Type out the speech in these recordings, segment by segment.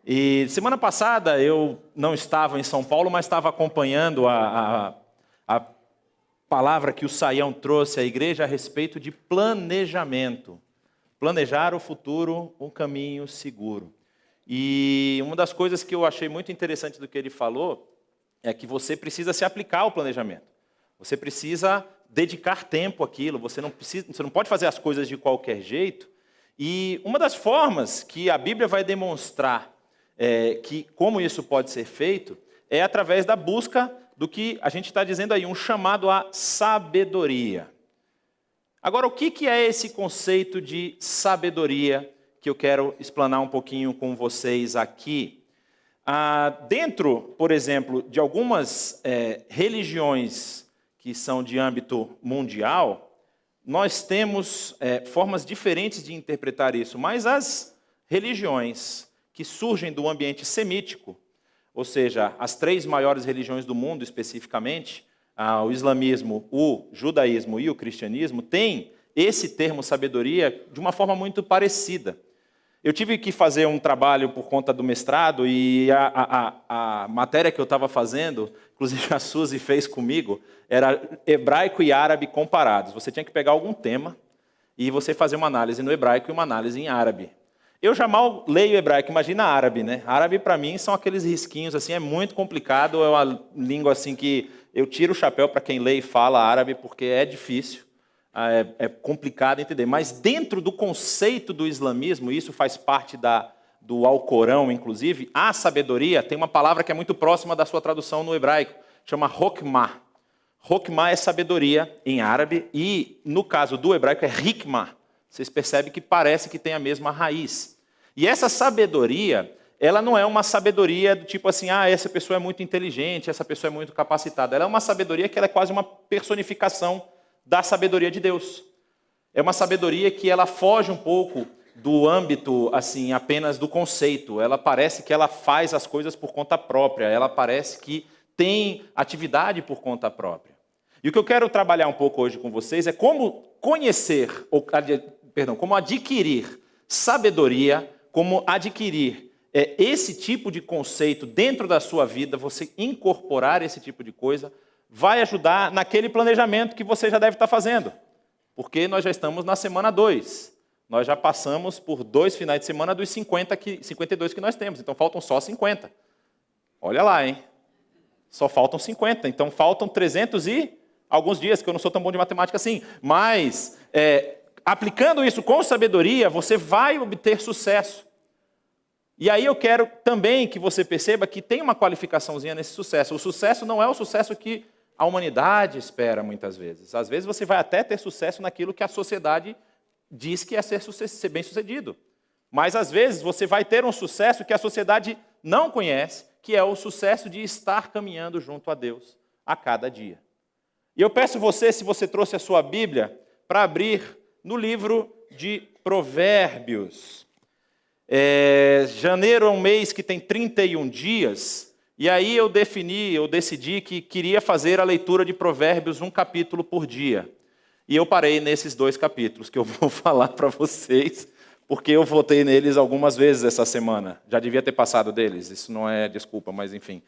E semana passada eu não estava em São Paulo, mas estava acompanhando a palavra que o Saião trouxe à igreja a respeito de planejamento. Planejar o futuro, um caminho seguro. E uma das coisas que eu achei muito interessante do que ele falou é que você precisa se aplicar ao planejamento. Você precisa dedicar tempo àquilo, você não pode fazer as coisas de qualquer jeito. E uma das formas que a Bíblia vai demonstrar que como isso pode ser feito é através da busca do que a gente está dizendo aí, um chamado à sabedoria. Agora, o que é esse conceito de sabedoria que eu quero explanar um pouquinho com vocês aqui? Dentro, por exemplo, de algumas religiões que são de âmbito mundial, nós temos formas diferentes de interpretar isso, mas as religiões que surgem do ambiente semítico, ou seja, as 3 maiores religiões do mundo especificamente, o islamismo, o judaísmo e o cristianismo, têm esse termo sabedoria de uma forma muito parecida. Eu tive que fazer um trabalho por conta do mestrado e a matéria que eu estava fazendo, inclusive a Suzy fez comigo, era hebraico e árabe comparados. Você tinha que pegar algum tema e você fazer uma análise no hebraico e uma análise em árabe. Eu já mal leio hebraico, imagina árabe, né? Árabe para mim são aqueles risquinhos, assim, é muito complicado, é uma língua assim que eu tiro o chapéu para quem lê e fala árabe, porque é difícil, é complicado entender. Mas dentro do conceito do islamismo, isso faz parte do Alcorão, inclusive, a sabedoria tem uma palavra que é muito próxima da sua tradução no hebraico, chama hokmah. Hokmah é sabedoria em árabe e, no caso do hebraico, é hikmah. Vocês percebem que parece que tem a mesma raiz. E essa sabedoria, ela não é uma sabedoria do tipo assim, essa pessoa é muito inteligente, essa pessoa é muito capacitada. Ela é uma sabedoria que ela é quase uma personificação da sabedoria de Deus. É uma sabedoria que ela foge um pouco do âmbito assim apenas do conceito. Ela parece que ela faz as coisas por conta própria. Ela parece que tem atividade por conta própria. E o que eu quero trabalhar um pouco hoje com vocês é como como adquirir sabedoria, como adquirir esse tipo de conceito dentro da sua vida, você incorporar esse tipo de coisa, vai ajudar naquele planejamento que você já deve estar fazendo. Porque nós já estamos na semana 2. Nós já passamos por 2 finais de semana dos 52 que nós temos, então faltam só 50. Olha lá, hein? Só faltam 50, então faltam 300 e alguns dias, que eu não sou tão bom de matemática assim, mas aplicando isso com sabedoria, você vai obter sucesso. E aí eu quero também que você perceba que tem uma qualificaçõezinha nesse sucesso. O sucesso não é o sucesso que a humanidade espera muitas vezes. Às vezes você vai até ter sucesso naquilo que a sociedade diz que é ser bem-sucedido. Mas às vezes você vai ter um sucesso que a sociedade não conhece, que é o sucesso de estar caminhando junto a Deus a cada dia. E eu peço você, se você trouxe a sua Bíblia, para abrir no livro de Provérbios. Janeiro é um mês que tem 31 dias, e aí eu decidi que queria fazer a leitura de Provérbios um capítulo por dia. E eu parei nesses 2 capítulos que eu vou falar para vocês, porque eu votei neles algumas vezes essa semana. Já devia ter passado deles, isso não é desculpa, mas enfim.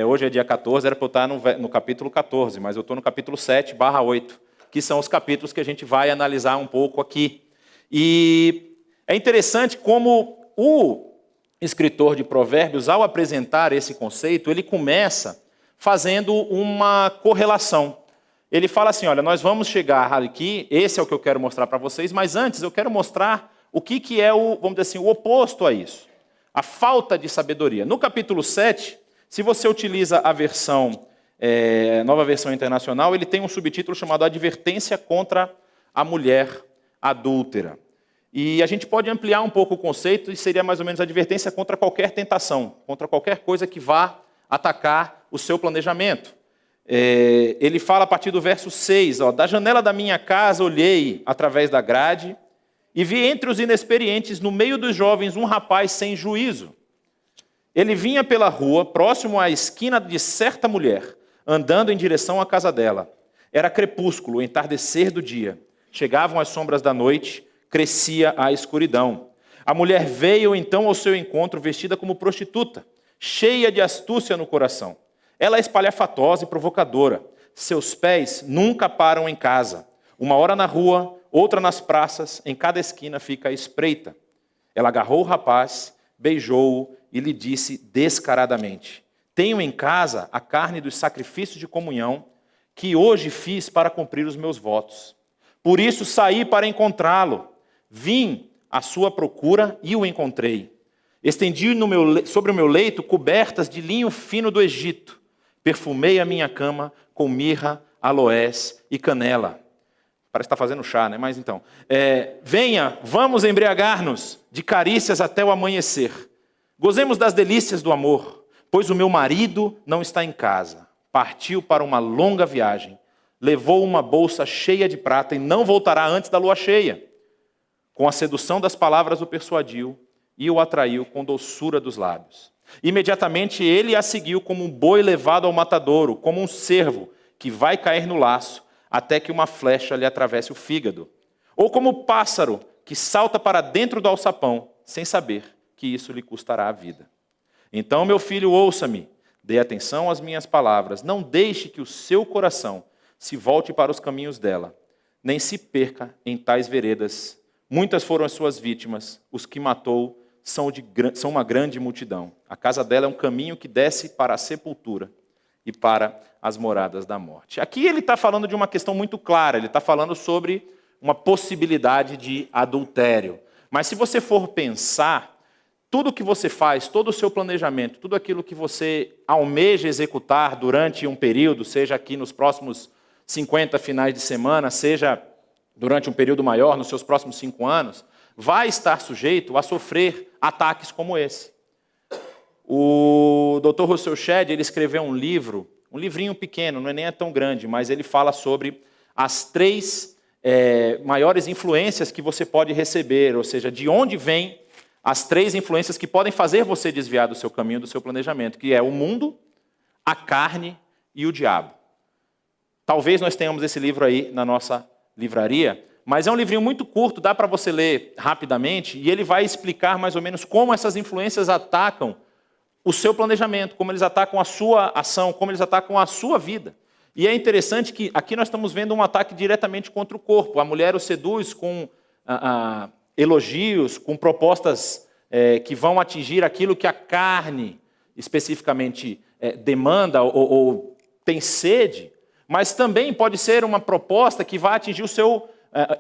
Hoje é dia 14, era para eu estar no capítulo 14, mas eu estou no capítulo 7/8, que são os capítulos que a gente vai analisar um pouco aqui. E é interessante como o escritor de Provérbios, ao apresentar esse conceito, ele começa fazendo uma correlação. Ele fala assim, olha, nós vamos chegar aqui, esse é o que eu quero mostrar para vocês, mas antes eu quero mostrar o que é vamos dizer assim, o oposto a isso. A falta de sabedoria. No capítulo 7, se você utiliza a versão, nova versão internacional, ele tem um subtítulo chamado Advertência contra a Mulher Adúltera. E a gente pode ampliar um pouco o conceito e seria mais ou menos advertência contra qualquer tentação, contra qualquer coisa que vá atacar o seu planejamento. Ele fala a partir do verso 6, da janela da minha casa olhei através da grade e vi entre os inexperientes, no meio dos jovens, um rapaz sem juízo. Ele vinha pela rua, próximo à esquina de certa mulher, andando em direção à casa dela. Era crepúsculo, o entardecer do dia. Chegavam as sombras da noite, crescia a escuridão. A mulher veio então ao seu encontro vestida como prostituta, cheia de astúcia no coração. Ela é espalhafatosa e provocadora. Seus pés nunca param em casa. Uma hora na rua, outra nas praças, em cada esquina fica à espreita. Ela agarrou o rapaz, beijou-o e lhe disse descaradamente: tenho em casa a carne dos sacrifícios de comunhão que hoje fiz para cumprir os meus votos. Por isso saí para encontrá-lo. Vim à sua procura e o encontrei. Estendi sobre o meu leito cobertas de linho fino do Egito. Perfumei a minha cama com mirra, aloés e canela. Parece que está fazendo chá, né? Mas então. Venha, vamos embriagar-nos de carícias até o amanhecer. Gozemos das delícias do amor, pois o meu marido não está em casa. Partiu para uma longa viagem. Levou uma bolsa cheia de prata e não voltará antes da lua cheia. Com a sedução das palavras o persuadiu e o atraiu com doçura dos lábios. Imediatamente ele a seguiu como um boi levado ao matadouro, como um cervo que vai cair no laço, até que uma flecha lhe atravesse o fígado. Ou como o pássaro que salta para dentro do alçapão, sem saber que isso lhe custará a vida. Então, meu filho, ouça-me, dê atenção às minhas palavras, não deixe que o seu coração se volte para os caminhos dela, nem se perca em tais veredas. Muitas foram as suas vítimas, os que matou são uma grande multidão. A casa dela é um caminho que desce para a sepultura e para as moradas da morte. Aqui ele está falando de uma questão muito clara, ele está falando sobre uma possibilidade de adultério. Mas se você for pensar, tudo que você faz, todo o seu planejamento, tudo aquilo que você almeja executar durante um período, seja aqui nos próximos 50 finais de semana, seja durante um período maior, nos seus próximos 5 anos, vai estar sujeito a sofrer ataques como esse. O Dr. Russell Shedd, ele escreveu um livro, um livrinho pequeno, não é nem tão grande, mas ele fala sobre as 3 maiores influências que você pode receber, ou seja, de onde vêm as 3 influências que podem fazer você desviar do seu caminho, do seu planejamento, que é o mundo, a carne e o diabo. Talvez nós tenhamos esse livro aí na nossa livraria, mas é um livrinho muito curto, dá para você ler rapidamente, e ele vai explicar mais ou menos como essas influências atacam o seu planejamento, como eles atacam a sua ação, como eles atacam a sua vida. E é interessante que aqui nós estamos vendo um ataque diretamente contra o corpo. A mulher o seduz com elogios, com propostas que vão atingir aquilo que a carne especificamente demanda ou tem sede, mas também pode ser uma proposta que vai atingir o seu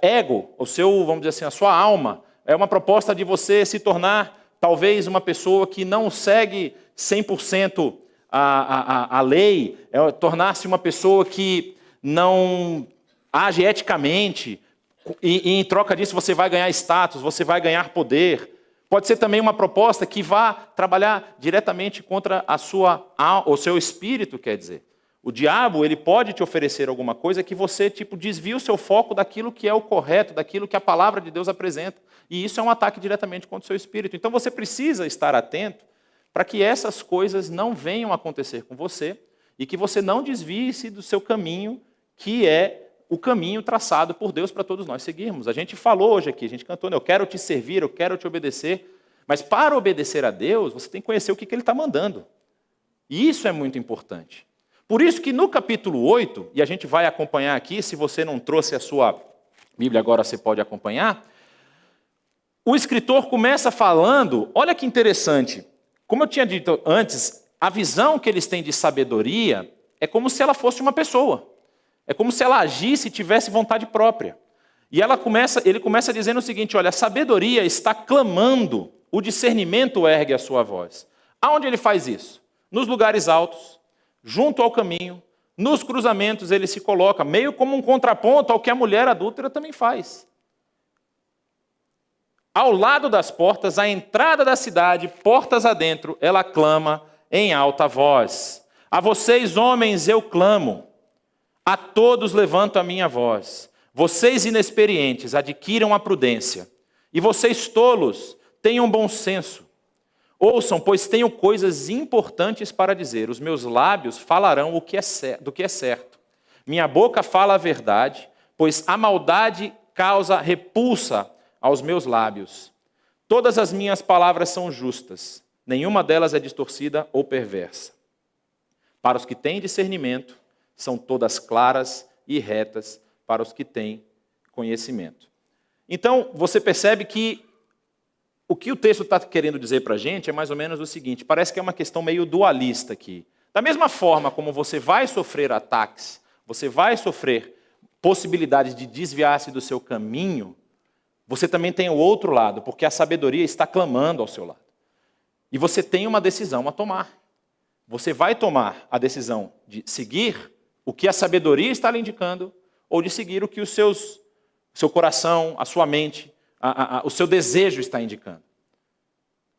ego, o seu, vamos dizer assim, a sua alma. É uma proposta de você se tornar talvez uma pessoa que não segue 100% a lei, tornar-se uma pessoa que não age eticamente, e em troca disso você vai ganhar status, você vai ganhar poder. Pode ser também uma proposta que vá trabalhar diretamente contra o seu espírito, quer dizer. O diabo, ele pode te oferecer alguma coisa que você desvia o seu foco daquilo que é o correto, daquilo que a palavra de Deus apresenta. E isso é um ataque diretamente contra o seu espírito. Então você precisa estar atento para que essas coisas não venham a acontecer com você e que você não desvie-se do seu caminho, que é o caminho traçado por Deus para todos nós seguirmos. A gente falou hoje aqui, a gente cantou, eu quero te servir, eu quero te obedecer. Mas para obedecer a Deus, você tem que conhecer o que Ele está mandando. E isso é muito importante. Por isso que no capítulo 8, e a gente vai acompanhar aqui, se você não trouxe a sua Bíblia agora você pode acompanhar, o escritor começa falando, olha que interessante, como eu tinha dito antes, a visão que eles têm de sabedoria é como se ela fosse uma pessoa, é como se ela agisse e tivesse vontade própria. E ele começa dizendo o seguinte, olha, a sabedoria está clamando, o discernimento ergue a sua voz. Aonde ele faz isso? Nos lugares altos, junto ao caminho, nos cruzamentos ele se coloca, meio como um contraponto ao que a mulher adúltera também faz. Ao lado das portas, à entrada da cidade, portas adentro, ela clama em alta voz. A vocês, homens, eu clamo. A todos levanto a minha voz. Vocês inexperientes, adquiram a prudência. E vocês tolos, tenham bom senso. Ouçam, pois tenho coisas importantes para dizer. Os meus lábios falarão do que é certo. Minha boca fala a verdade, pois a maldade causa repulsa aos meus lábios. Todas as minhas palavras são justas, nenhuma delas é distorcida ou perversa. Para os que têm discernimento, são todas claras e retas para os que têm conhecimento. Então, você percebe que o que o texto está querendo dizer para a gente é mais ou menos o seguinte, parece que é uma questão meio dualista aqui. Da mesma forma como você vai sofrer ataques, você vai sofrer possibilidades de desviar-se do seu caminho, você também tem o outro lado, porque a sabedoria está clamando ao seu lado. E você tem uma decisão a tomar. Você vai tomar a decisão de seguir o que a sabedoria está lhe indicando, ou de seguir o que o seu coração, a sua mente, o seu desejo está indicando.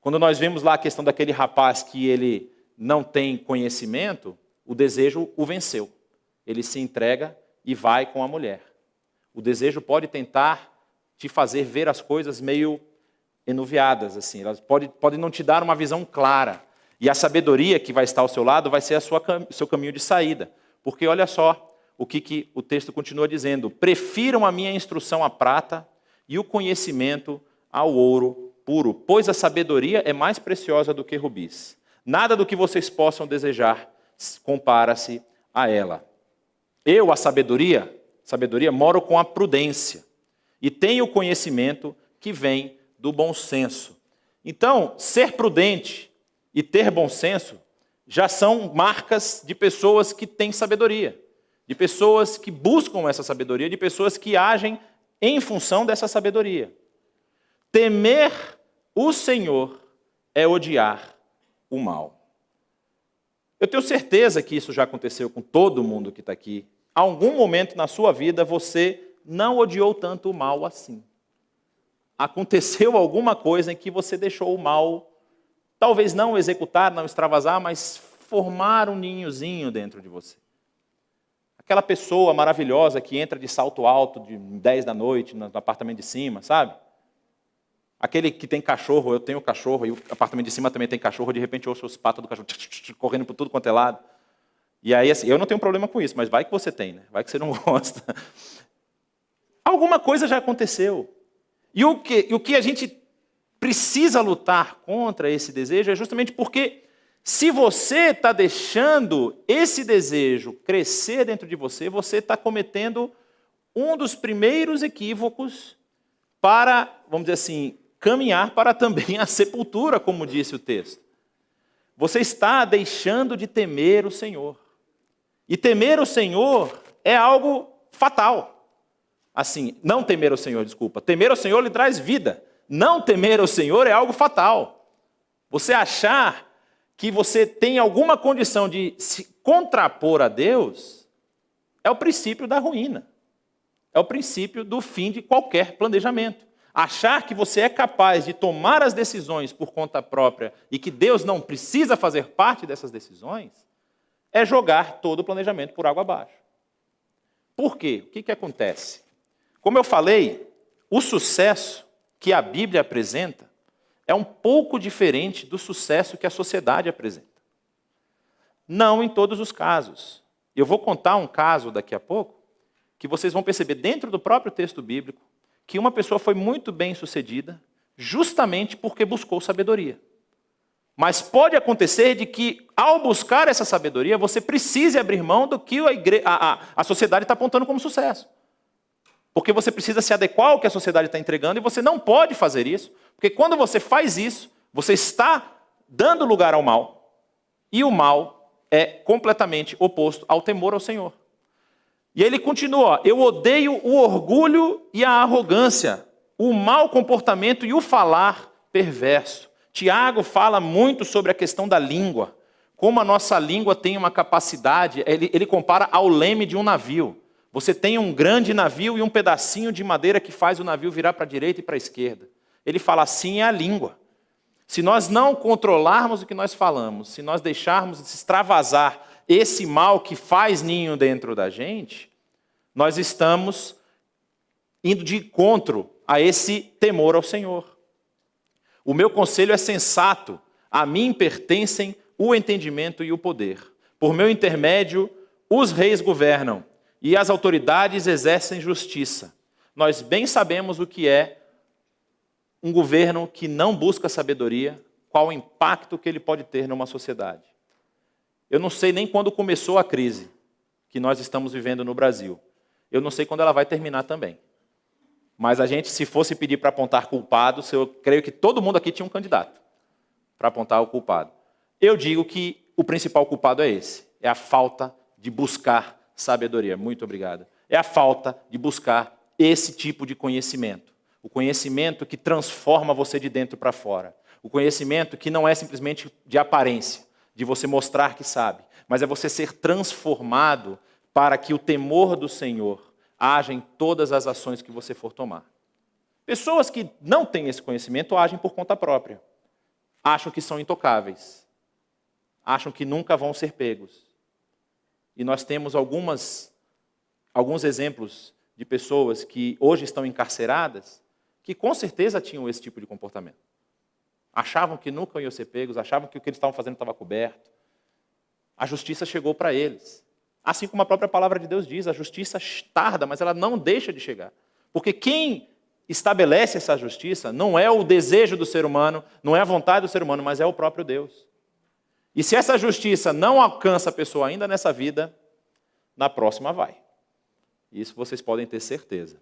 Quando nós vemos lá a questão daquele rapaz que ele não tem conhecimento, o desejo o venceu. Ele se entrega e vai com a mulher. O desejo pode tentar te fazer ver as coisas meio enuviadas, assim. Elas pode não te dar uma visão clara. E a sabedoria que vai estar ao seu lado vai ser o seu caminho de saída. Porque olha só o que o texto continua dizendo. Prefiram a minha instrução à prata e o conhecimento ao ouro puro, pois a sabedoria é mais preciosa do que rubis. Nada do que vocês possam desejar compara-se a ela. Eu, a sabedoria, moro com a prudência e tenho o conhecimento que vem do bom senso. Então, ser prudente e ter bom senso já são marcas de pessoas que têm sabedoria, de pessoas que buscam essa sabedoria, de pessoas que agem em função dessa sabedoria. Temer o Senhor é odiar o mal. Eu tenho certeza que isso já aconteceu com todo mundo que está aqui. Em algum momento na sua vida você não odiou tanto o mal assim. Aconteceu alguma coisa em que você deixou o mal, talvez não executar, não extravasar, mas formar um ninhozinho dentro de você. Aquela pessoa maravilhosa que entra de salto alto de 10 da noite no apartamento de cima, sabe? Aquele que tem cachorro, eu tenho cachorro, e o apartamento de cima também tem cachorro, de repente eu ouço os patos do cachorro correndo por tudo quanto é lado. E aí, assim, eu não tenho problema com isso, mas vai que você tem, né? Vai que você não gosta. Alguma coisa já aconteceu. E o que a gente precisa lutar contra esse desejo é justamente porque se você está deixando esse desejo crescer dentro de você, você está cometendo um dos primeiros equívocos para, vamos dizer assim, caminhar para também a sepultura, como disse o texto. Você está deixando de temer o Senhor. E temer o Senhor é algo fatal. Assim, não temer o Senhor, desculpa. Temer o Senhor lhe traz vida. Não temer o Senhor é algo fatal. Você achar que você tem alguma condição de se contrapor a Deus é o princípio da ruína. É o princípio do fim de qualquer planejamento. Achar que você é capaz de tomar as decisões por conta própria e que Deus não precisa fazer parte dessas decisões é jogar todo o planejamento por água abaixo. Por quê? O que acontece? Como eu falei, o sucesso que a Bíblia apresenta é um pouco diferente do sucesso que a sociedade apresenta. Não em todos os casos. Eu vou contar um caso daqui a pouco, que vocês vão perceber dentro do próprio texto bíblico, que uma pessoa foi muito bem sucedida, justamente porque buscou sabedoria. Mas pode acontecer de que, ao buscar essa sabedoria, você precise abrir mão do que a sociedade está apontando como sucesso. Porque você precisa se adequar ao que a sociedade está entregando e você não pode fazer isso, porque quando você faz isso, você está dando lugar ao mal. E o mal é completamente oposto ao temor ao Senhor. E ele continua, eu odeio o orgulho e a arrogância, o mau comportamento e o falar perverso. Tiago fala muito sobre a questão da língua, como a nossa língua tem uma capacidade, ele compara ao leme de um navio. Você tem um grande navio e um pedacinho de madeira que faz o navio virar para a direita e para a esquerda. Ele fala assim é a língua. Se nós não controlarmos o que nós falamos, se nós deixarmos de extravasar esse mal que faz ninho dentro da gente, nós estamos indo de encontro a esse temor ao Senhor. O meu conselho é sensato, a mim pertencem o entendimento e o poder. Por meu intermédio, os reis governam e as autoridades exercem justiça. Nós bem sabemos o que é um governo que não busca sabedoria, qual o impacto que ele pode ter numa sociedade. Eu não sei nem quando começou a crise que nós estamos vivendo no Brasil. Eu não sei quando ela vai terminar também. Mas a gente, se fosse pedir para apontar culpados, eu creio que todo mundo aqui tinha um candidato para apontar o culpado. Eu digo que o principal culpado é esse, é a falta de buscar sabedoria. Muito obrigado. É a falta de buscar esse tipo de conhecimento. O conhecimento que transforma você de dentro para fora. O conhecimento que não é simplesmente de aparência, de você mostrar que sabe, mas é você ser transformado para que o temor do Senhor haja em todas as ações que você for tomar. Pessoas que não têm esse conhecimento agem por conta própria. Acham que são intocáveis. Acham que nunca vão ser pegos. E nós temos alguns exemplos de pessoas que hoje estão encarceradas, que com certeza tinham esse tipo de comportamento. Achavam que nunca iam ser pegos, achavam que o que eles estavam fazendo estava coberto. A justiça chegou para eles. Assim como a própria palavra de Deus diz, a justiça tarda, mas ela não deixa de chegar. Porque quem estabelece essa justiça não é o desejo do ser humano, não é a vontade do ser humano, mas é o próprio Deus. E se essa justiça não alcança a pessoa ainda nessa vida, na próxima vai. Isso vocês podem ter certeza.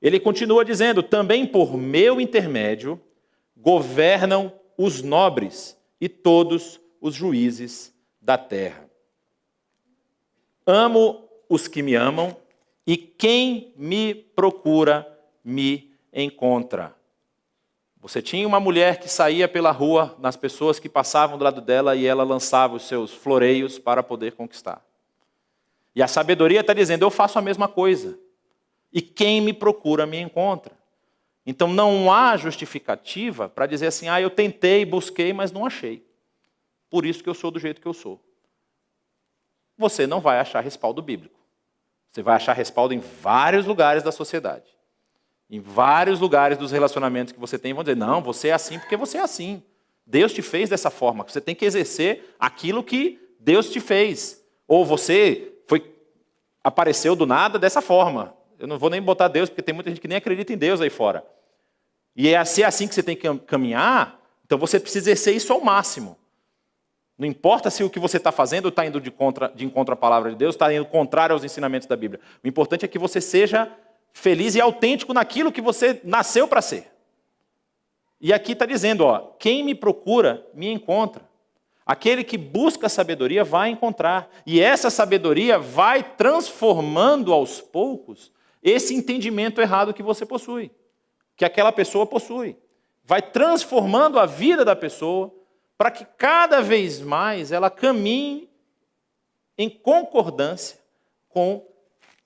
Ele continua dizendo, também por meu intermédio, governam os nobres e todos os juízes da terra. Amo os que me amam, e quem me procura, me encontra. Você tinha uma mulher que saía pela rua, nas pessoas que passavam do lado dela, e ela lançava os seus floreios para poder conquistar. E a sabedoria está dizendo, eu faço a mesma coisa. E quem me procura, me encontra. Então não há justificativa para dizer assim, eu tentei, busquei, mas não achei. Por isso que eu sou do jeito que eu sou. Você não vai achar respaldo bíblico. Você vai achar respaldo em vários lugares da sociedade. Em vários lugares dos relacionamentos que você tem, vão dizer, não, você é assim porque você é assim. Deus te fez dessa forma. Você tem que exercer aquilo que Deus te fez. Ou você apareceu do nada dessa forma. Eu não vou nem botar Deus, porque tem muita gente que nem acredita em Deus aí fora. E é assim que você tem que caminhar, então você precisa exercer isso ao máximo. Não importa se o que você está fazendo está indo de encontro à palavra de Deus, está indo contrário aos ensinamentos da Bíblia. O importante é que você seja feliz e autêntico naquilo que você nasceu para ser. E aqui está dizendo, quem me procura, me encontra. Aquele que busca sabedoria vai encontrar. E essa sabedoria vai transformando aos poucos esse entendimento errado que você possui, que aquela pessoa possui. Vai transformando a vida da pessoa para que cada vez mais ela caminhe em concordância com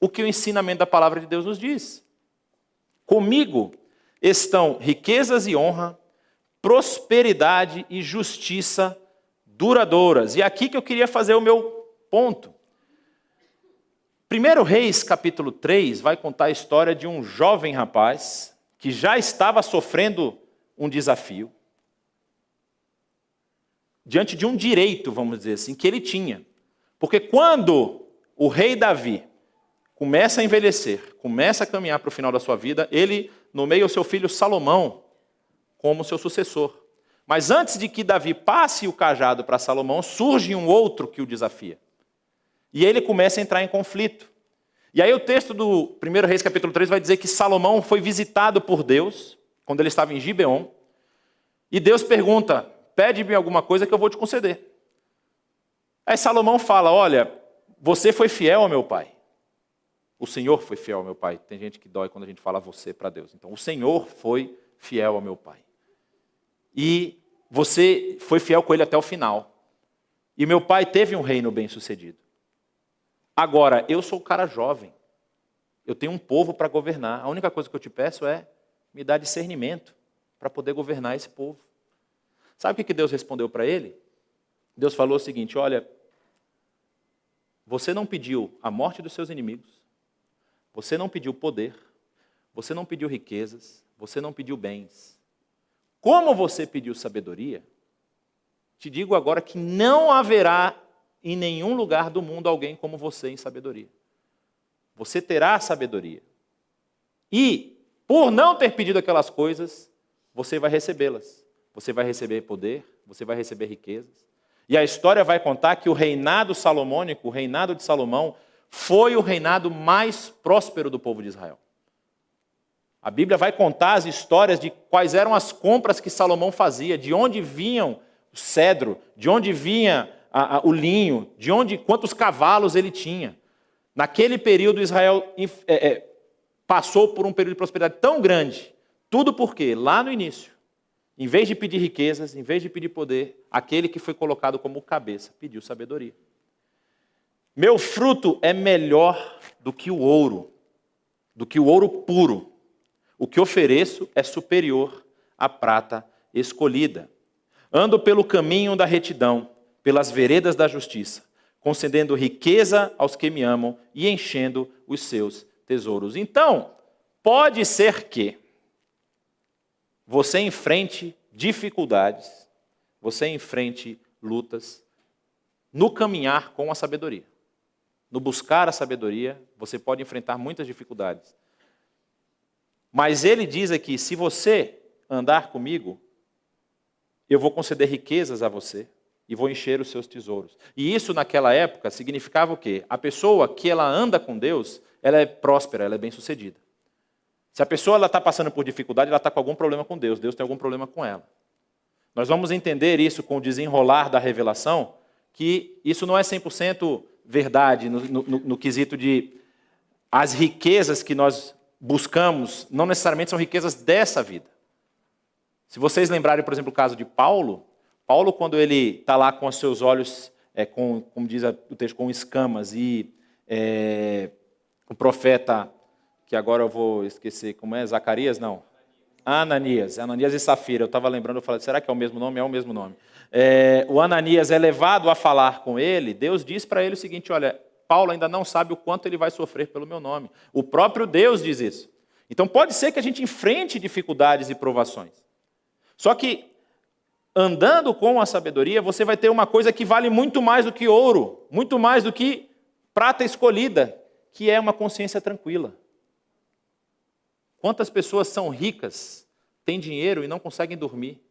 o que o ensinamento da palavra de Deus nos diz. Comigo estão riquezas e honra, prosperidade e justiça duradouras. E é aqui que eu queria fazer o meu ponto. 1 Reis, capítulo 3, vai contar a história de um jovem rapaz que já estava sofrendo um desafio diante de um direito, vamos dizer assim, que ele tinha. Porque quando o rei Davi começa a envelhecer, começa a caminhar para o final da sua vida, ele nomeia o seu filho Salomão como seu sucessor. Mas antes de que Davi passe o cajado para Salomão, surge um outro que o desafia. E ele começa a entrar em conflito. E aí o texto do 1 Reis capítulo 3 vai dizer que Salomão foi visitado por Deus, quando ele estava em Gibeon, e Deus pergunta, pede-me alguma coisa que eu vou te conceder. Aí Salomão fala, olha, você foi fiel ao meu pai. O Senhor foi fiel ao meu pai. Tem gente que dói quando a gente fala você para Deus. Então, o Senhor foi fiel ao meu pai. E você foi fiel com ele até o final. E meu pai teve um reino bem-sucedido. Agora, eu sou um cara jovem. Eu tenho um povo para governar. A única coisa que eu te peço é me dar discernimento para poder governar esse povo. Sabe o que Deus respondeu para ele? Deus falou o seguinte, olha, você não pediu a morte dos seus inimigos, você não pediu poder, você não pediu riquezas, você não pediu bens. Como você pediu sabedoria, te digo agora que não haverá em nenhum lugar do mundo alguém como você em sabedoria. Você terá sabedoria. E, por não ter pedido aquelas coisas, você vai recebê-las. Você vai receber poder, você vai receber riquezas. E a história vai contar que o reinado salomônico, o reinado de Salomão, foi o reinado mais próspero do povo de Israel. A Bíblia vai contar as histórias de quais eram as compras que Salomão fazia, de onde vinham o cedro, de onde vinha o linho, quantos cavalos ele tinha. Naquele período, Israel passou por um período de prosperidade tão grande. Tudo porque, lá no início, em vez de pedir riquezas, em vez de pedir poder, aquele que foi colocado como cabeça pediu sabedoria. Meu fruto é melhor do que o ouro puro. O que ofereço é superior à prata escolhida. Ando pelo caminho da retidão, pelas veredas da justiça, concedendo riqueza aos que me amam e enchendo os seus tesouros. Então, pode ser que você enfrente dificuldades, você enfrente lutas, no caminhar com a sabedoria. No buscar a sabedoria, você pode enfrentar muitas dificuldades. Mas ele diz aqui, se você andar comigo, eu vou conceder riquezas a você e vou encher os seus tesouros. E isso naquela época significava o quê? A pessoa que ela anda com Deus, ela é próspera, ela é bem-sucedida. Se a pessoa está passando por dificuldade, ela está com algum problema com Deus, Deus tem algum problema com ela. Nós vamos entender isso com o desenrolar da revelação, que isso não é 100% verdade no quesito de as riquezas que nós buscamos, não necessariamente são riquezas dessa vida. Se vocês lembrarem, por exemplo, o caso de Paulo, quando ele está lá com os seus olhos, como diz o texto, com escamas, e o profeta, que agora eu vou esquecer, como é? Zacarias? Não. Ananias e Safira. Eu estava lembrando, eu falei, será que é o mesmo nome? É o mesmo nome. O Ananias é levado a falar com ele, Deus diz para ele o seguinte, olha, Paulo ainda não sabe o quanto ele vai sofrer pelo meu nome. O próprio Deus diz isso. Então pode ser que a gente enfrente dificuldades e provações. Só que, andando com a sabedoria, você vai ter uma coisa que vale muito mais do que ouro, muito mais do que prata escolhida, que é uma consciência tranquila. Quantas pessoas são ricas, têm dinheiro e não conseguem dormir?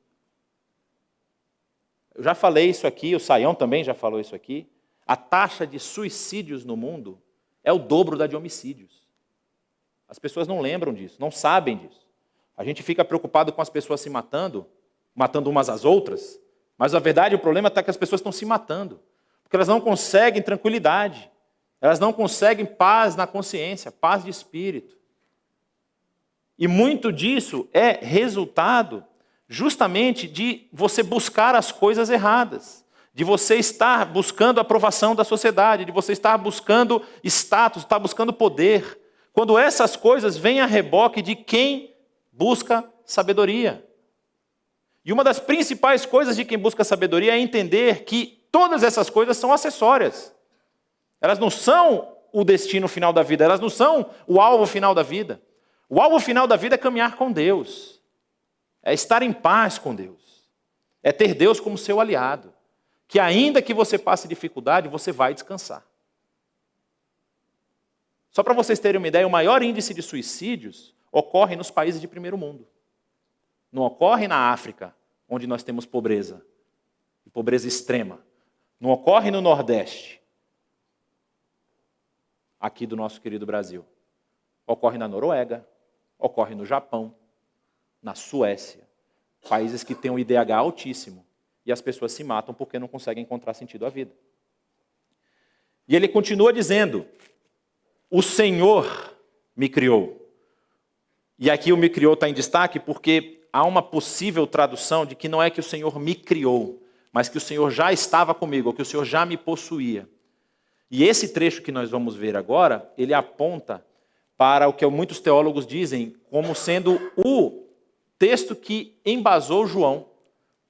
Eu já falei isso aqui, o Saião também já falou isso aqui. A taxa de suicídios no mundo é o dobro da de homicídios. As pessoas não lembram disso, não sabem disso. A gente fica preocupado com as pessoas se matando umas às outras, mas na verdade o problema está que as pessoas estão se matando, porque elas não conseguem tranquilidade, elas não conseguem paz na consciência, paz de espírito. E muito disso é resultado justamente de você buscar as coisas erradas, de você estar buscando a aprovação da sociedade, de você estar buscando status, estar buscando poder, quando essas coisas vêm a reboque de quem busca sabedoria. E uma das principais coisas de quem busca sabedoria é entender que todas essas coisas são acessórias. Elas não são o destino final da vida, elas não são o alvo final da vida. O alvo final da vida é caminhar com Deus, é estar em paz com Deus, é ter Deus como seu aliado, que ainda que você passe dificuldade, você vai descansar. Só para vocês terem uma ideia, o maior índice de suicídios ocorre nos países de primeiro mundo. Não ocorre na África, onde nós temos pobreza, e pobreza extrema. Não ocorre no Nordeste, aqui do nosso querido Brasil. Ocorre na Noruega, ocorre no Japão, na Suécia, países que têm um IDH altíssimo, e as pessoas se matam porque não conseguem encontrar sentido à vida. E ele continua dizendo, o Senhor me criou. E aqui o me criou está em destaque porque há uma possível tradução de que não é que o Senhor me criou, mas que o Senhor já estava comigo, ou que o Senhor já me possuía. E esse trecho que nós vamos ver agora, ele aponta para o que muitos teólogos dizem como sendo o texto que embasou João,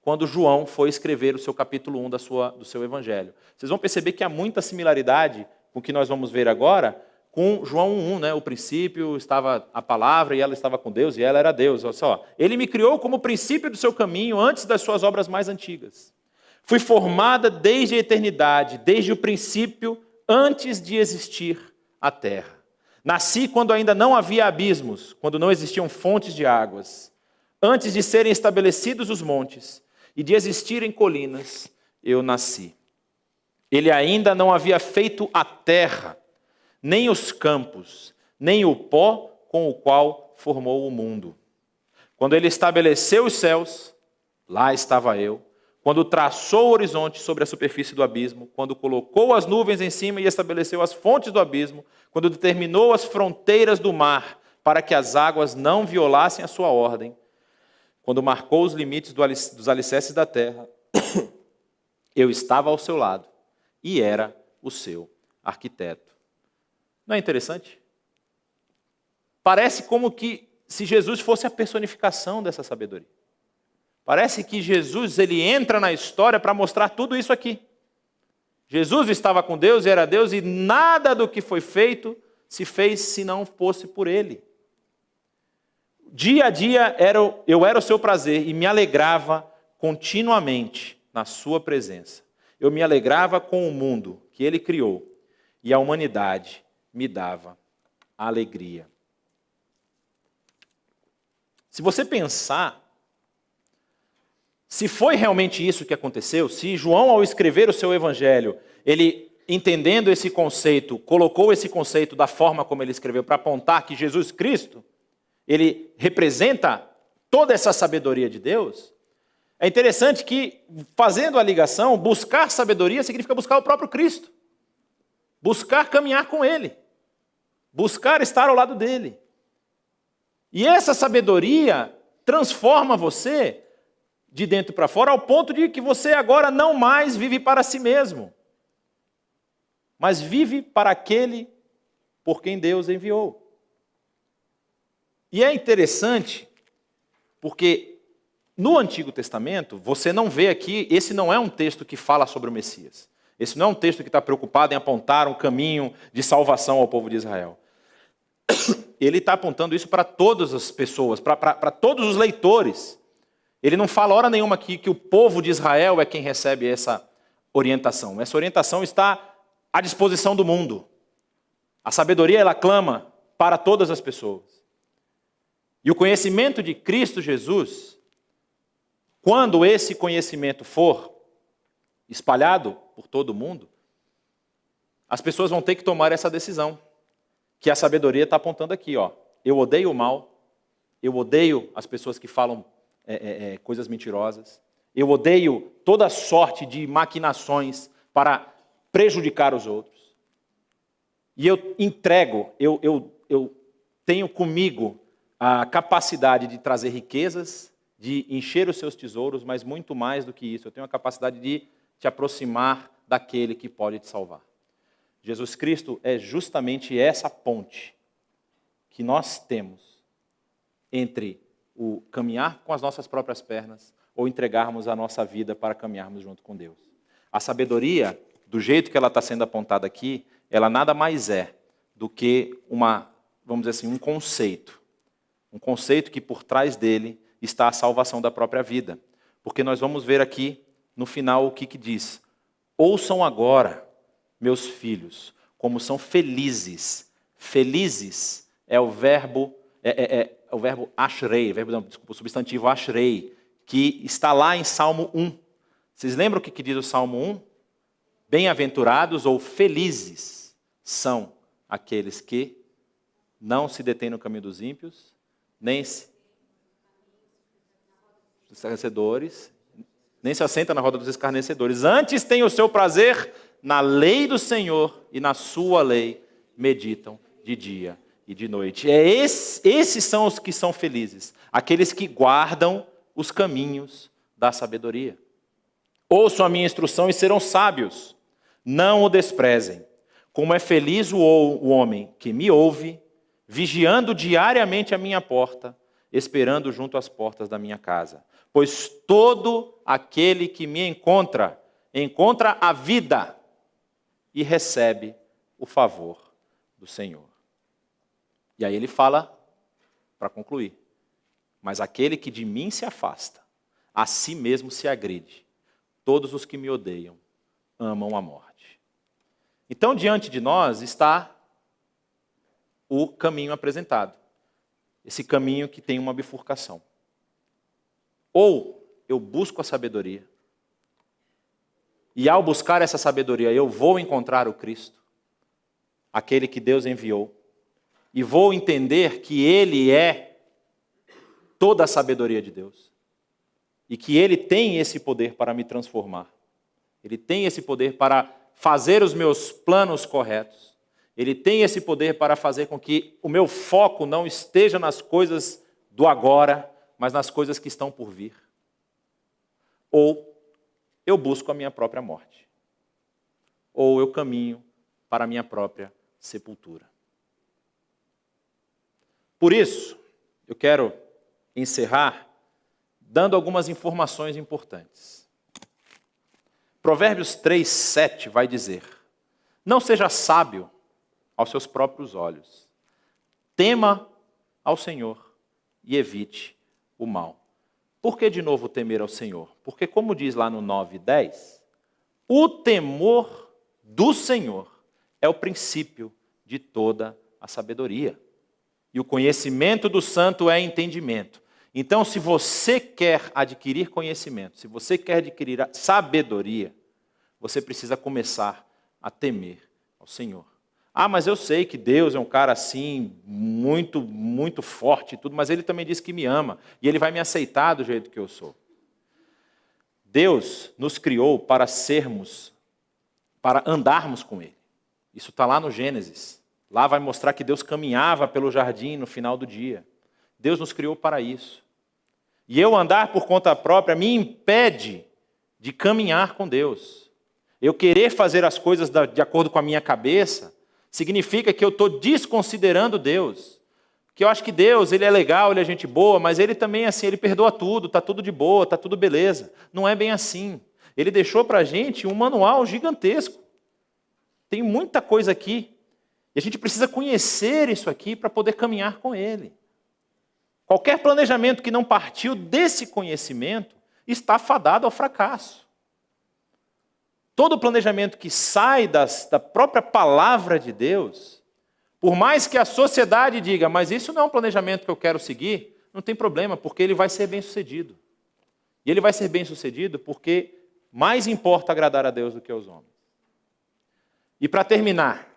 quando João foi escrever o seu capítulo 1 do seu evangelho. Vocês vão perceber que há muita similaridade com o que nós vamos ver agora, com João 1, né? O princípio estava a palavra e ela estava com Deus e ela era Deus. Olha só, ele me criou como princípio do seu caminho antes das suas obras mais antigas. Fui formada desde a eternidade, desde o princípio, antes de existir a terra. Nasci quando ainda não havia abismos, quando não existiam fontes de águas. Antes de serem estabelecidos os montes e de existirem colinas, eu nasci. Ele ainda não havia feito a terra, nem os campos, nem o pó com o qual formou o mundo. Quando ele estabeleceu os céus, lá estava eu. Quando traçou o horizonte sobre a superfície do abismo, quando colocou as nuvens em cima e estabeleceu as fontes do abismo, quando determinou as fronteiras do mar, para que as águas não violassem a sua ordem, quando marcou os limites dos alicerces da terra, eu estava ao seu lado e era o seu arquiteto. Não é interessante? Parece como que se Jesus fosse a personificação dessa sabedoria. Parece que Jesus ele entra na história para mostrar tudo isso aqui. Jesus estava com Deus e era Deus, e nada do que foi feito se fez se não fosse por ele. Dia a dia eu era o seu prazer e me alegrava continuamente na sua presença. Eu me alegrava com o mundo que ele criou e a humanidade me dava alegria. Se você pensar, se foi realmente isso que aconteceu, se João, ao escrever o seu evangelho, ele, entendendo esse conceito, colocou esse conceito da forma como ele escreveu para apontar que Jesus Cristo, ele representa toda essa sabedoria de Deus, é interessante que, fazendo a ligação, buscar sabedoria significa buscar o próprio Cristo. Buscar caminhar com Ele. Buscar estar ao lado dEle. E essa sabedoria transforma você de dentro para fora, ao ponto de que você agora não mais vive para si mesmo, mas vive para aquele por quem Deus enviou. E é interessante, porque no Antigo Testamento, você não vê aqui, esse não é um texto que fala sobre o Messias. Esse não é um texto que está preocupado em apontar um caminho de salvação ao povo de Israel. Ele está apontando isso para todas as pessoas, para todos os leitores. Ele não fala hora nenhuma aqui que o povo de Israel é quem recebe essa orientação. Essa orientação está à disposição do mundo. A sabedoria, ela clama para todas as pessoas. E o conhecimento de Cristo Jesus, quando esse conhecimento for espalhado por todo o mundo, as pessoas vão ter que tomar essa decisão, que a sabedoria está apontando aqui. Ó. Eu odeio o mal, eu odeio as pessoas que falam coisas mentirosas, eu odeio toda sorte de maquinações para prejudicar os outros. E eu entrego, eu tenho comigo a capacidade de trazer riquezas, de encher os seus tesouros, mas muito mais do que isso, eu tenho a capacidade de te aproximar daquele que pode te salvar. Jesus Cristo é justamente essa ponte que nós temos entre o caminhar com as nossas próprias pernas ou entregarmos a nossa vida para caminharmos junto com Deus. A sabedoria, do jeito que ela está sendo apontada aqui, ela nada mais é do que vamos dizer assim, um conceito. Um conceito que por trás dele está a salvação da própria vida. Porque nós vamos ver aqui, no final, o que diz. Ouçam agora, meus filhos, como são felizes. Felizes é o verbo ashrei, o substantivo ashrei, que está lá em Salmo 1. Vocês lembram o que diz o Salmo 1? Bem-aventurados ou felizes são aqueles que não se detêm no caminho dos ímpios, nem se escarnecedores, nem se assenta na roda dos escarnecedores. Antes tem o seu prazer na lei do Senhor, e na sua lei meditam de dia e de noite. Esses são os que são felizes, aqueles que guardam os caminhos da sabedoria. Ouçam a minha instrução e serão sábios, não o desprezem. Como é feliz o homem que me ouve, vigiando diariamente a minha porta, esperando junto às portas da minha casa. Pois todo aquele que me encontra a vida e recebe o favor do Senhor. E aí ele fala, para concluir, mas aquele que de mim se afasta, a si mesmo se agride. Todos os que me odeiam amam a morte. Então, diante de nós está o caminho apresentado. Esse caminho que tem uma bifurcação. Ou eu busco a sabedoria, e ao buscar essa sabedoria eu vou encontrar o Cristo, aquele que Deus enviou, e vou entender que Ele é toda a sabedoria de Deus, e que Ele tem esse poder para me transformar, Ele tem esse poder para fazer os meus planos corretos, Ele tem esse poder para fazer com que o meu foco não esteja nas coisas do agora, mas nas coisas que estão por vir. Ou eu busco a minha própria morte, ou eu caminho para a minha própria sepultura. Por isso, eu quero encerrar dando algumas informações importantes. Provérbios 3:7 vai dizer: não seja sábio aos seus próprios olhos, tema ao Senhor e evite o mal. Por que de novo temer ao Senhor? Porque, como diz lá no 9:10, o temor do Senhor é o princípio de toda a sabedoria. E o conhecimento do santo é entendimento. Então, se você quer adquirir conhecimento, se você quer adquirir a sabedoria, você precisa começar a temer ao Senhor. Ah, mas eu sei que Deus é um cara assim, muito, muito forte e tudo, mas Ele também diz que me ama, e Ele vai me aceitar do jeito que eu sou. Deus nos criou para andarmos com Ele. Isso está lá no Gênesis. Lá vai mostrar que Deus caminhava pelo jardim no final do dia. Deus nos criou para isso. E eu andar por conta própria me impede de caminhar com Deus. Eu querer fazer as coisas de acordo com a minha cabeça significa que eu estou desconsiderando Deus. Que eu acho que Deus, Ele é legal, Ele é gente boa, mas Ele também, assim, Ele perdoa tudo, está tudo de boa, está tudo beleza. Não é bem assim. Ele deixou para a gente um manual gigantesco. Tem muita coisa aqui. E a gente precisa conhecer isso aqui para poder caminhar com Ele. Qualquer planejamento que não partiu desse conhecimento está fadado ao fracasso. Todo planejamento que sai da própria palavra de Deus, por mais que a sociedade diga, mas isso não é um planejamento que eu quero seguir, não tem problema, porque ele vai ser bem-sucedido. E ele vai ser bem-sucedido porque mais importa agradar a Deus do que aos homens. E para terminar,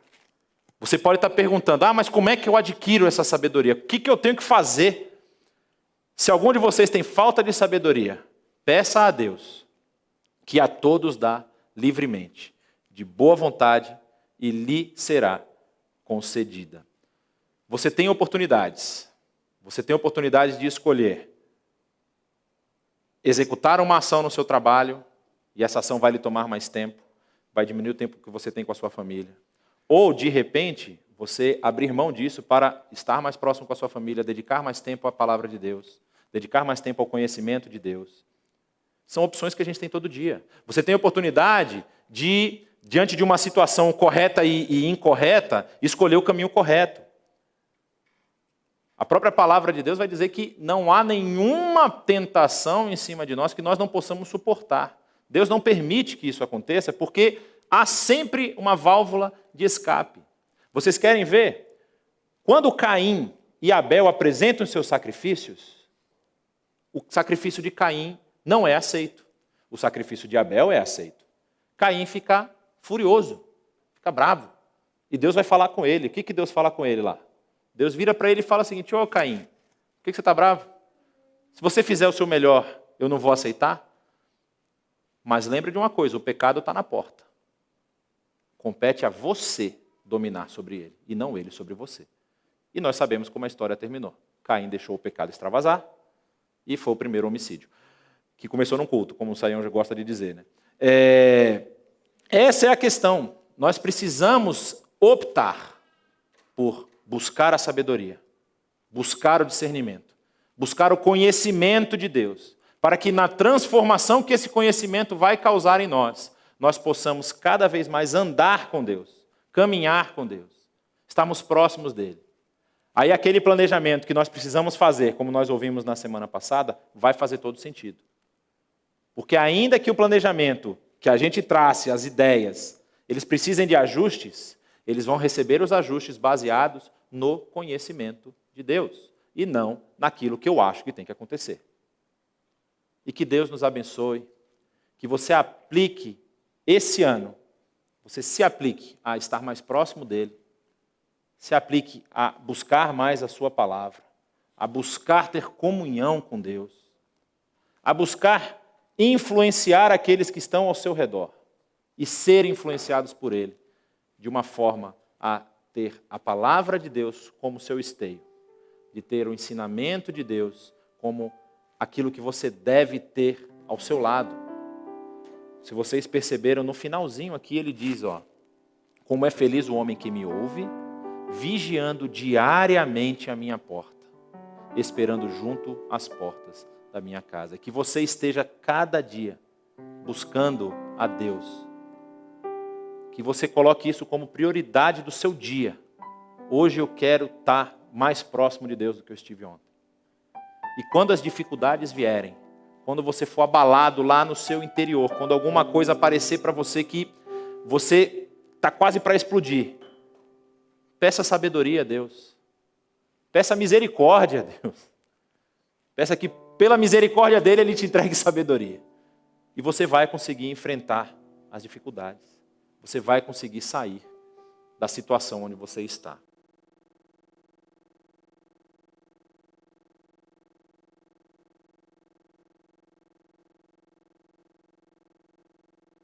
você pode estar perguntando, mas como é que eu adquiro essa sabedoria? O que eu tenho que fazer? Se algum de vocês tem falta de sabedoria, peça a Deus, que a todos dá livremente, de boa vontade, e lhe será concedida. Você tem oportunidades. Você tem oportunidade de escolher executar uma ação no seu trabalho, e essa ação vai lhe tomar mais tempo, vai diminuir o tempo que você tem com a sua família. Ou, de repente, você abrir mão disso para estar mais próximo com a sua família, dedicar mais tempo à palavra de Deus, dedicar mais tempo ao conhecimento de Deus. São opções que a gente tem todo dia. Você tem a oportunidade de, diante de uma situação correta e incorreta, escolher o caminho correto. A própria palavra de Deus vai dizer que não há nenhuma tentação em cima de nós que nós não possamos suportar. Deus não permite que isso aconteça, porque há sempre uma válvula de escape. Vocês querem ver? Quando Caim e Abel apresentam os seus sacrifícios, o sacrifício de Caim não é aceito. O sacrifício de Abel é aceito. Caim fica furioso, fica bravo. E Deus vai falar com ele. O que Deus fala com ele lá? Deus vira para ele e fala o seguinte: ô Caim, por que você está bravo? Se você fizer o seu melhor, eu não vou aceitar. Mas lembre de uma coisa, o pecado está na porta. Compete a você dominar sobre ele, e não ele sobre você. E nós sabemos como a história terminou. Caim deixou o pecado extravasar, e foi o primeiro homicídio, que começou num culto, como o Saião já gosta de dizer, né? Essa é a questão. Nós precisamos optar por buscar a sabedoria, buscar o discernimento, buscar o conhecimento de Deus, para que na transformação que esse conhecimento vai causar em nós, nós possamos cada vez mais andar com Deus, caminhar com Deus, estarmos próximos dele. Aí aquele planejamento que nós precisamos fazer, como nós ouvimos na semana passada, vai fazer todo sentido. Porque ainda que o planejamento que a gente trace, as ideias, eles precisem de ajustes, eles vão receber os ajustes baseados no conhecimento de Deus, e não naquilo que eu acho que tem que acontecer. E que Deus nos abençoe, que você aplique esse ano, você se aplique a estar mais próximo dele, se aplique a buscar mais a sua palavra, a buscar ter comunhão com Deus, a buscar influenciar aqueles que estão ao seu redor e ser influenciados por ele, de uma forma a ter a palavra de Deus como seu esteio, de ter o ensinamento de Deus como aquilo que você deve ter ao seu lado. Se vocês perceberam, no finalzinho aqui ele diz, como é feliz o homem que me ouve, vigiando diariamente a minha porta, esperando junto às portas da minha casa. Que você esteja cada dia buscando a Deus. Que você coloque isso como prioridade do seu dia. Hoje eu quero estar mais próximo de Deus do que eu estive ontem. E quando as dificuldades vierem, quando você for abalado lá no seu interior, quando alguma coisa aparecer para você que você está quase para explodir, peça sabedoria a Deus. Peça misericórdia a Deus. Peça que pela misericórdia dele ele te entregue sabedoria. E você vai conseguir enfrentar as dificuldades. Você vai conseguir sair da situação onde você está.